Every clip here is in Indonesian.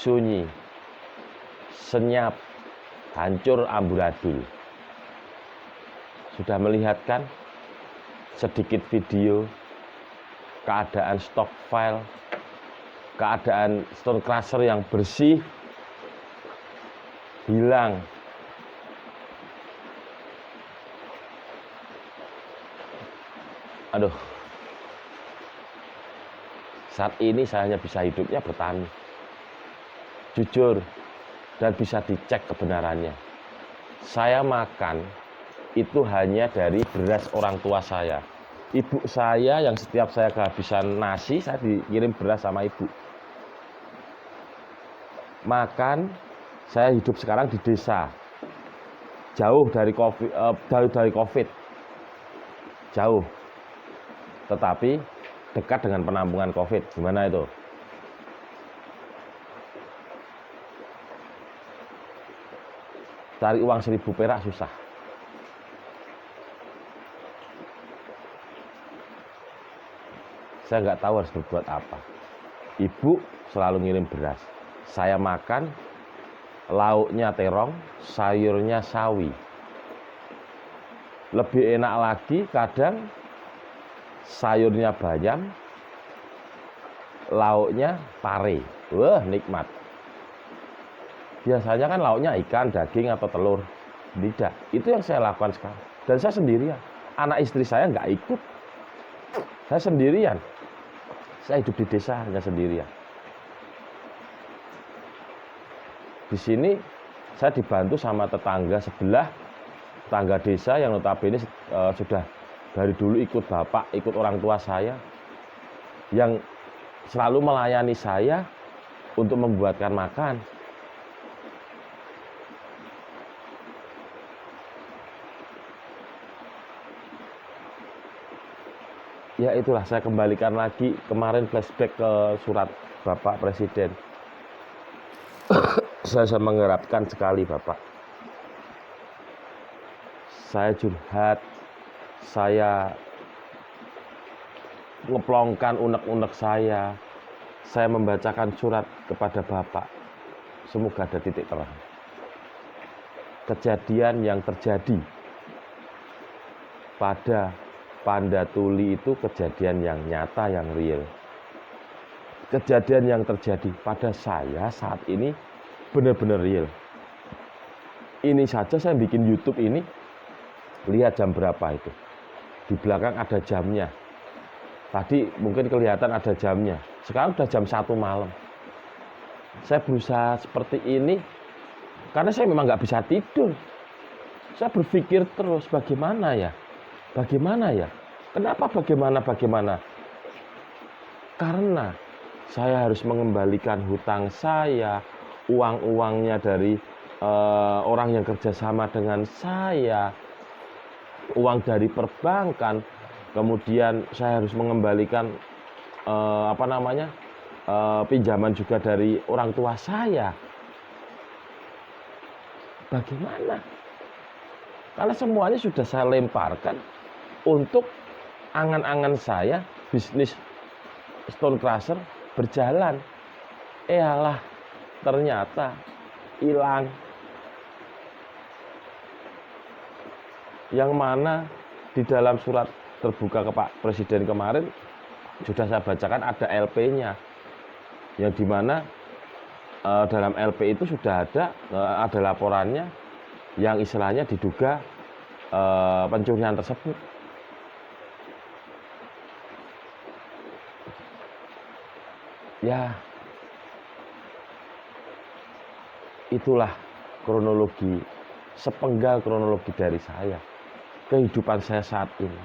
sunyi, senyap, hancur amburadul. Sudah melihat kan sedikit video keadaan stock file, keadaan stone crusher yang bersih hilang. Aduh, saat ini saya hanya bisa hidupnya bertani, jujur, dan bisa dicek kebenarannya. Saya makan itu hanya dari beras orang tua saya. Ibu saya yang setiap saya kehabisan nasi, saya dikirim beras sama ibu. Makan, saya hidup sekarang di desa, jauh dari COVID, jauh. Tetapi dekat dengan penampungan COVID. Gimana itu? Cari uang 1.000 perak susah. Saya nggak tahu harus berbuat apa. Ibu selalu ngirim beras. Saya makan, lauknya terong, sayurnya sawi. Lebih enak lagi kadang sayurnya bayam, lauknya pare. Wah, nikmat. Biasanya kan lauknya ikan, daging, atau telur. Tidak. Itu yang saya lakukan sekarang. Dan saya sendirian. Anak istri saya nggak ikut. Saya sendirian. Saya hidup di desa hanya sendirian. Di sini saya dibantu sama tetangga sebelah, tetangga desa yang notabene sudah dari dulu ikut bapak, ikut orang tua saya, yang selalu melayani saya untuk membuatkan makan. Ya itulah, saya kembalikan lagi kemarin flashback ke surat Bapak Presiden. Saya mengharapkan sekali Bapak. Saya curhat, saya ngeplongkan unek-unek saya membacakan surat kepada Bapak. Semoga ada titik terang. Kejadian yang terjadi pada Panda Tuli itu kejadian yang nyata, yang real. Kejadian yang terjadi pada saya saat ini benar-benar real. Ini saja saya bikin YouTube ini, lihat jam berapa itu. Di belakang ada jamnya. Tadi mungkin kelihatan ada jamnya. Sekarang udah jam 1 malam. Saya berusaha seperti ini karena saya memang nggak bisa tidur. Saya berpikir terus, bagaimana ya? Bagaimana ya? Kenapa bagaimana? Karena saya harus mengembalikan hutang saya, uang-uangnya dari orang yang kerjasama dengan saya, uang dari perbankan, kemudian saya harus mengembalikan pinjaman juga dari orang tua saya. Bagaimana? Karena semuanya sudah saya lemparkan untuk angan-angan saya, bisnis stone crusher berjalan. Alah, ternyata hilang. Yang mana di dalam surat terbuka ke Pak Presiden kemarin sudah saya bacakan ada LP-nya, yang dimana dalam LP itu sudah ada laporannya yang istilahnya diduga pencurian tersebut. Ya, itulah kronologi, sepenggal kronologi dari saya, kehidupan saya saat ini.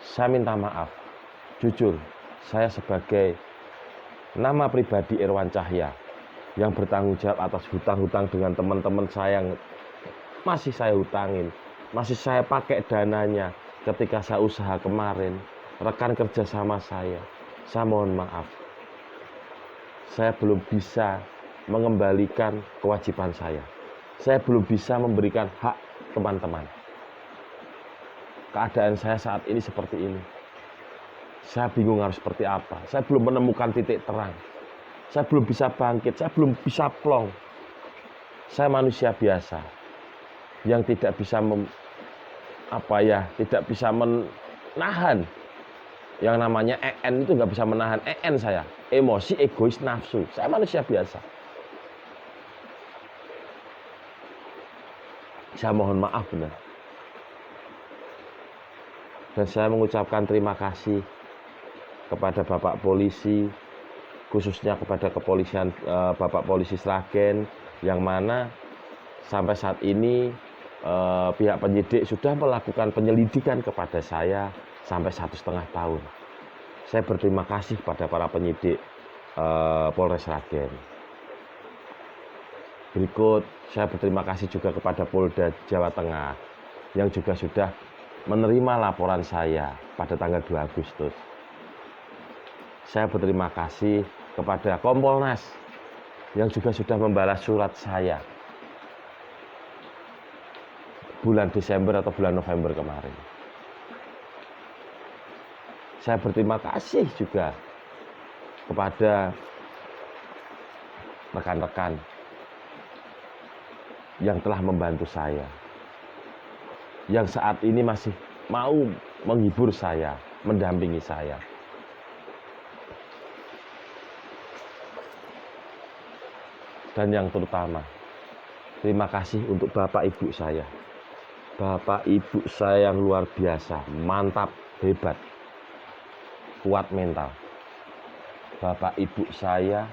Saya minta maaf, jujur, saya sebagai nama pribadi Irwan Cahya yang bertanggung jawab atas hutang-hutang dengan teman-teman saya yang masih saya hutangin, masih saya pakai dananya ketika saya usaha kemarin, rekan kerja sama saya mohon maaf. Saya belum bisa mengembalikan kewajiban saya. Saya belum bisa memberikan hak teman-teman. Keadaan saya saat ini seperti ini. Saya bingung harus seperti apa. Saya belum menemukan titik terang. Saya belum bisa bangkit, saya belum bisa plong. Saya manusia biasa yang tidak bisa tidak bisa menahan yang namanya EN itu nggak bisa menahan EN saya, emosi, egois, nafsu. Saya manusia biasa. Saya mohon maaf benar. Dan saya mengucapkan terima kasih kepada Bapak Polisi, khususnya kepada kepolisian Bapak Polisi Sragen, yang mana sampai saat ini pihak penyidik sudah melakukan penyelidikan kepada saya sampai 1,5 tahun. Saya berterima kasih kepada para penyidik Polres Sragen. Berikut saya berterima kasih juga kepada Polda Jawa Tengah yang juga sudah menerima laporan saya pada tanggal 2 Agustus. Saya berterima kasih kepada Kompolnas yang juga sudah membalas surat saya bulan Desember atau bulan November kemarin. Saya berterima kasih juga kepada rekan-rekan yang telah membantu saya, yang saat ini masih mau menghibur saya, mendampingi saya. Dan yang terutama, terima kasih untuk Bapak Ibu saya. Bapak Ibu saya yang luar biasa, mantap, hebat, kuat mental. Bapak Ibu saya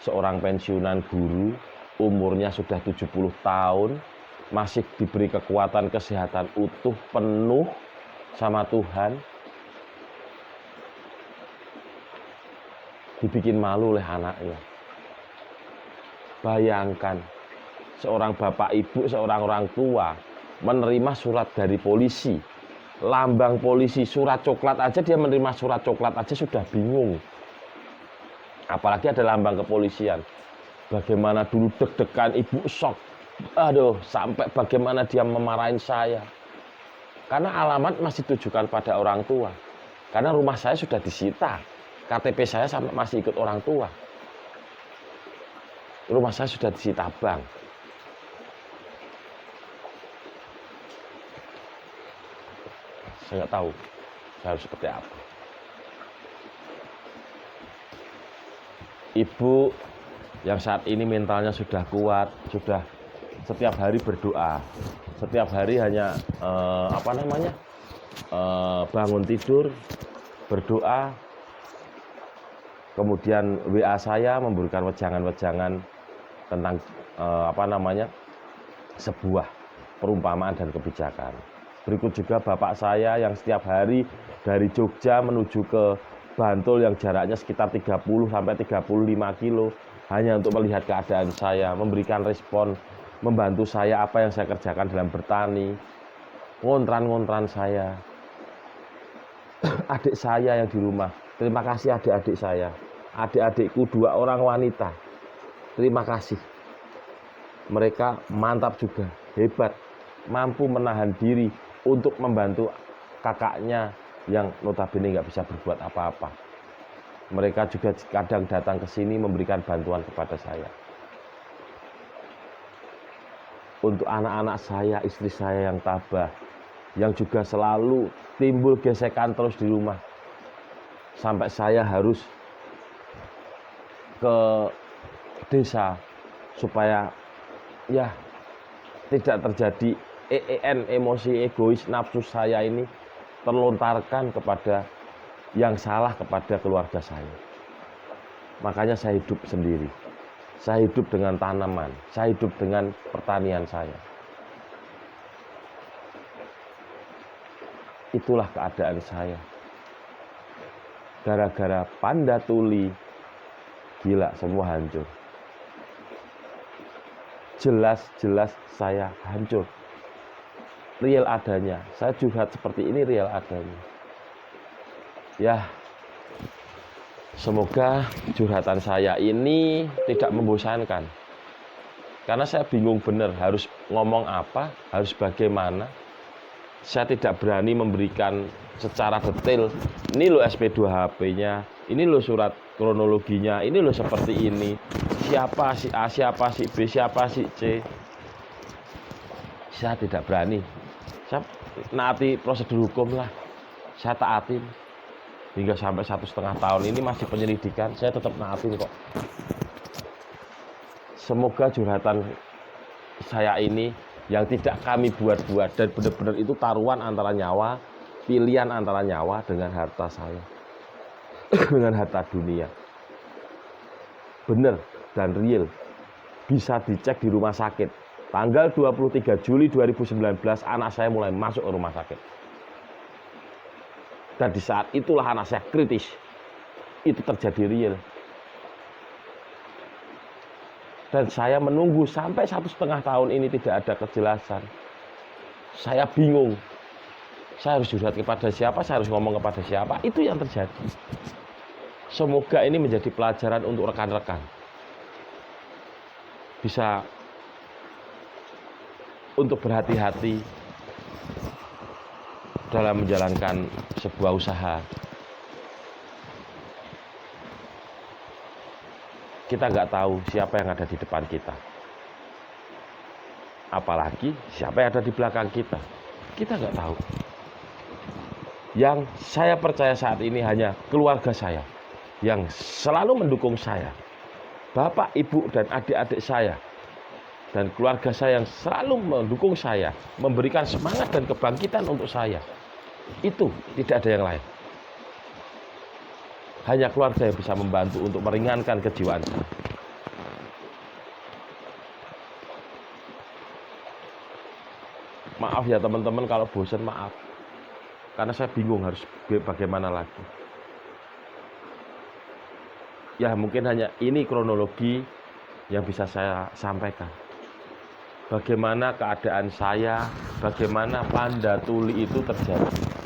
seorang pensiunan guru, umurnya sudah 70 tahun, masih diberi kekuatan kesehatan utuh, penuh sama Tuhan. Dibikin malu oleh anaknya. Bayangkan, seorang bapak ibu, seorang orang tua menerima surat dari polisi, lambang polisi, surat coklat aja, dia menerima surat coklat aja sudah bingung. Apalagi ada lambang kepolisian. Bagaimana dulu deg-degan, ibu shock. Aduh, sampai bagaimana dia memarahin saya. Karena alamat masih ditujukan pada orang tua. Karena rumah saya sudah disita. KTP saya sampai masih ikut orang tua. Rumah saya sudah disita bank. Saya nggak tahu saya harus seperti apa. Ibu yang saat ini mentalnya sudah kuat, sudah setiap hari berdoa, setiap hari hanya bangun tidur berdoa, kemudian WA saya memberikan wejangan-wejangan tentang sebuah perumpamaan dan kebijakan. Berikut juga bapak saya yang setiap hari dari Jogja menuju ke Bantul yang jaraknya sekitar 30 sampai 35 kilo hanya untuk melihat keadaan saya, memberikan respon, membantu saya apa yang saya kerjakan dalam bertani, ngontran saya. Adik saya yang di rumah, terima kasih adik-adik saya. Adik-adikku 2 orang wanita. Terima kasih. Mereka mantap juga, hebat, mampu menahan diri untuk membantu kakaknya yang notabene nggak bisa berbuat apa-apa. Mereka juga kadang datang ke sini memberikan bantuan kepada saya. Untuk anak-anak saya, istri saya yang tabah, yang juga selalu timbul gesekan terus di rumah. Sampai saya harus ke desa supaya ya tidak terjadi emosi egois nafsu saya ini terlontarkan kepada yang salah kepada keluarga saya. Makanya saya hidup sendiri. Saya hidup dengan tanaman, saya hidup dengan pertanian saya. Itulah keadaan saya. Gara-gara panda tuli, gila semua hancur. Jelas-jelas saya hancur. Real adanya. Saya curhat seperti ini real adanya. Ya, semoga curhatan saya ini tidak membosankan. Karena saya bingung benar harus ngomong apa, harus bagaimana. Saya tidak berani memberikan secara detail. Ini loh SP2HP-nya, ini loh surat kronologinya ini loh seperti ini, siapa si A, siapa si B, siapa si C. Saya tidak berani. Saya naati prosedur hukum lah, saya taatin hingga sampai 1,5 tahun ini masih penyelidikan, saya tetap naatin kok. Semoga curhatan saya ini yang tidak kami buat-buat dan benar-benar itu taruhan antara nyawa, pilihan antara nyawa dengan harta saya, dengan harta dunia. Benar dan real, bisa dicek di rumah sakit. Tanggal 23 Juli 2019 anak saya mulai masuk ke rumah sakit. Dan di saat itulah anak saya kritis. Itu terjadi real. Dan saya menunggu sampai 1,5 tahun ini tidak ada kejelasan. Saya bingung. Saya harus curhat kepada siapa, saya harus ngomong kepada siapa. Itu yang terjadi. Semoga ini menjadi pelajaran untuk rekan-rekan. Bisa untuk berhati-hati dalam menjalankan sebuah usaha. Kita nggak tahu siapa yang ada di depan kita. Apalagi siapa yang ada di belakang kita. Kita nggak tahu. Yang saya percaya saat ini hanya keluarga saya yang selalu mendukung saya. Bapak, ibu, dan adik-adik saya. Dan keluarga saya yang selalu mendukung saya, memberikan semangat dan kebangkitan untuk saya. Itu tidak ada yang lain. Hanya keluarga yang bisa membantu untuk meringankan kejiwaan saya. Maaf ya teman-teman kalau bosan, maaf. Karena saya bingung harus bagaimana lagi. Ya mungkin hanya ini kronologi yang bisa saya sampaikan. Bagaimana keadaan saya, bagaimana Panda Tuli itu terjadi.